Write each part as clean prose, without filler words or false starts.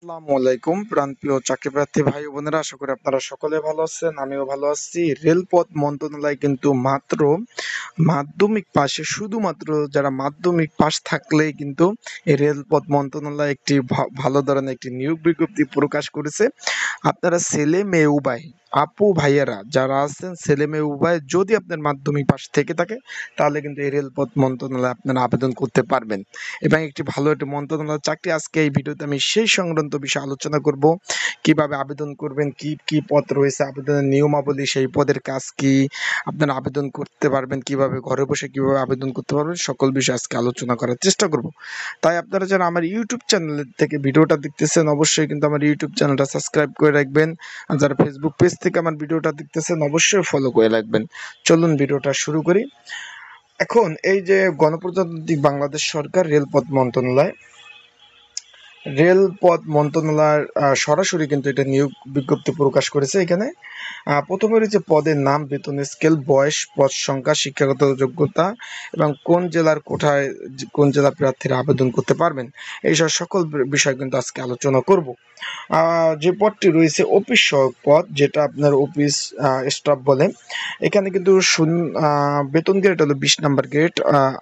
আসসালামু আলাইকুম প্রাণপ্রিয় চাকরিপ্রার্থী ভাই ও বোনেরা, আশা করি আপনারা সকলে ভালো আছেন। আমিও ভালো আছি। রেলপথ মন্ত্রণালয় কিন্তু মাত্র মাধ্যমিক পাশে, শুধুমাত্র যারা মাধ্যমিক পাশ থাকলেই কিন্তু এই রেলপথ মন্ত্রণালয় একটি ভালো ধরনের একটি নিয়োগ বিজ্ঞপ্তি প্রকাশ করেছে। আপনারা ছেলে মেয়ে উভয়, আপু ভাইয়েরা যারা আছেন, ছেলে মেয়ে উভয় যদি আপনার মাধ্যমিক পাশ থেকে থাকে তাহলে কিন্তু এই রেলপথ মন্ত্রণালয়ে আপনারা আবেদন করতে পারবেন এবং একটি ভালো একটি মন্ত্রণালয় চাকরি। আজকে এই ভিডিওতে আমি সেই সংক্রান্ত বিষয়ে আলোচনা করব, কিভাবে আবেদন করবেন, কি কি পদ রয়েছে, আবেদনের নিয়মাবলী, সেই পদের কাজ কি, আপনারা আবেদন করতে পারবেন কিভাবে, ঘরে বসে কিভাবে আবেদন করতে পারবেন, সকল বিষয়ে আজকে আলোচনা করার চেষ্টা করব। তাই আপনারা যারা আমার ইউটিউব চ্যানেল থেকে ভিডিওটা দেখতেছেন অবশ্যই কিন্তু আমার ইউটিউব চ্যানেলটা সাবস্ক্রাইব করে রাখবেন, আর যারা ফেসবুক পেজ থেকে আমার ভিডিওটা দেখতেছেন অবশ্যই ফলো করে রাখবেন। চলুন ভিডিওটা শুরু করি। এখন এই যে গণপ্রজাতন্ত্রী বাংলাদেশ সরকার রেলপথ মন্ত্রণালয়ের সরাসরি কিন্তু এটা নিয়োগ বিজ্ঞপ্তি প্রকাশ করেছে। এখানে প্রথমে রয়েছে পদের নাম, বেতন স্কেল, বয়স, পদ সংখ্যা, শিক্ষাগত যোগ্যতা এবং কোন জেলার কোঠায় কোন জেলা প্রার্থীরা আবেদন করতে পারবেন, এইসব সকল বিষয় কিন্তু আজকে আলোচনা করব। যে পদটি রয়েছে অফিস সহায়ক পদ, যেটা আপনার অফিস স্টাফ বলে। এখানে কিন্তু বেতন গ্রেড হলো 20 নম্বর গ্রেড,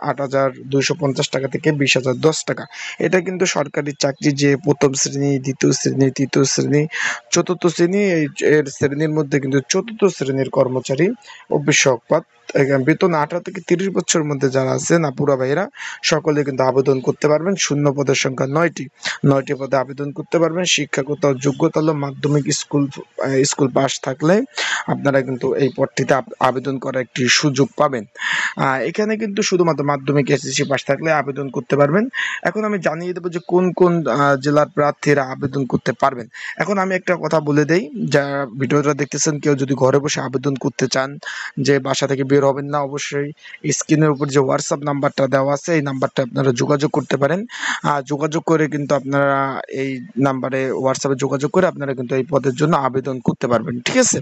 8,250 টাকা থেকে 20,010 টাকা। এটা কিন্তু সরকারি চাকরি, যে প্রথম শ্রেণী, দ্বিতীয় শ্রেণী, তৃতীয় শ্রেণী, চতুর্থ শ্রেণী, এর শ্রেণীর মধ্যে কিন্তু চতুর্থ শ্রেণীর কর্মচারী অফিস সহায়ক পদ। বেতন 18 থেকে 30 বছরের মধ্যে যারা আছেন আপুরা ভাইরা সকলে কিন্তু আবেদন করতে পারবেন। শূন্য পদের সংখ্যা 9টি পদে আবেদন করতে পারবেন। শিক্ষাগত যোগ্যতা হলো মাধ্যমিক স্কুল পাস থাকলে আপনারা কিন্তু এই পদটিতে আবেদন করার একটি সুযোগ পাবেন। এখানে কিন্তু শুধুমাত্র মাধ্যমিক এসএসসি পাস থাকলে আবেদন করতে পারবেন। এখন আমি জানিয়ে দেবো যে কোন কোন জেলার প্রার্থীরা আবেদন করতে পারবেন। এখন আমি একটা কথা বলে দেই, যারা ভিডিওটা দেখতেছেন, কেউ যদি ঘরে বসে আবেদন করতে চান, যে বাসা থেকে বের হবেন না, অবশ্যই স্ক্রিনের উপর যে হোয়াটসঅ্যাপ নাম্বারটা দেওয়া আছে এই নাম্বারটা আপনারা যোগাযোগ করতে পারেন। যোগাযোগ করে কিন্তু আপনারা এই নাম্বারে হোয়াটসঅ্যাপে যোগাযোগ করে আপনারা কিন্তু এই পদের জন্য আবেদন করতে পারবেন, ঠিক আছে?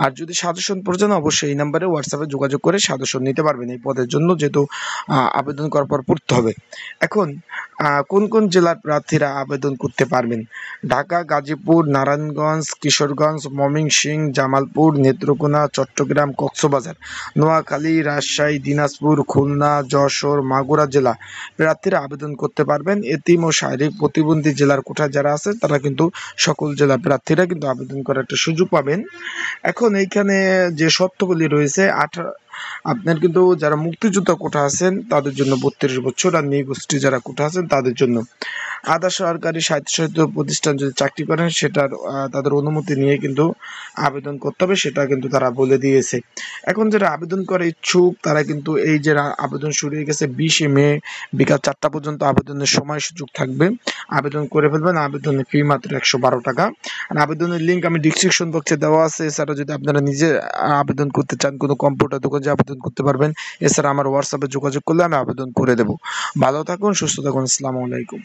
আর যদি সাজেশন প্রয়োজন অবশ্যই এই নাম্বারে হোয়াটসঅ্যাপে যোগাযোগ করে সাজেশন নিতে পারবেন এই পদের জন্য, যেহেতু আবেদন করার পর পড়তে হবে। এখন কোন কোন জেলার প্রার্থীরা আবেদন করতে পারবেন? ঢাকা, গাজীপুর, নারায়ণগঞ্জ, কিশোরগঞ্জ, ময়মনসিংহ, জামালপুর, নেত্রকোনা, চট্টগ্রাম, কক্সবাজার, নোয়াখালী, রাজশাহী, দিনাজপুর, খুলনা, যশোর, মাগুরা জেলা প্রার্থীরা আবেদন করতে পারবেন। এতিম ও শারীরিক প্রতিবন্ধী জেলার কোঠায় যারা আছে তারা কিন্তু সকল জেলা প্রার্থীরা কিন্তু আবেদন করার একটা সুযোগ পাবেন। এখন এইখানে যে শর্তগুলি রয়েছে, আপনার কিন্তু যারা মুক্তিযোদ্ধা কোঠা আছেন তাদের জন্য 32 বছর, আর নৃগোষ্ঠী যারা কোঠা আছেন তাদের জন্য আধা সরকারি স্বায়ত্তশাসিত প্রতিষ্ঠান যদি চাকরি করেন সেটার তাদের অনুমতি নিয়ে কিন্তু আবেদন করতে হবে, সেটা কিন্তু তারা বলে দিয়েছে। এখন যারা আবেদন করে ইচ্ছুক তারা কিন্তু এই যে আবেদন শুরু হয়ে গেছে 20 মে বিকাল 4টা পর্যন্ত আবেদনের সময় সুযোগ থাকবে। আবেদন করে ফেলবেন। আবেদনের ফি মাত্র 112 টাকা। আর আবেদনের লিঙ্ক আমি ডিসক্রিপশন বক্সে দেওয়া আছে। এছাড়া যদি আপনারা নিজে আবেদন করতে চান, কোনো কম্পিউটার দোকানে আবেদন করতে পারবেন। এছাড়া আমার হোয়াটসঅ্যাপে যোগাযোগ করলে আমি আবেদন করে দেবো। ভালো থাকুন, সুস্থ থাকুন। আসসালামু আলাইকুম।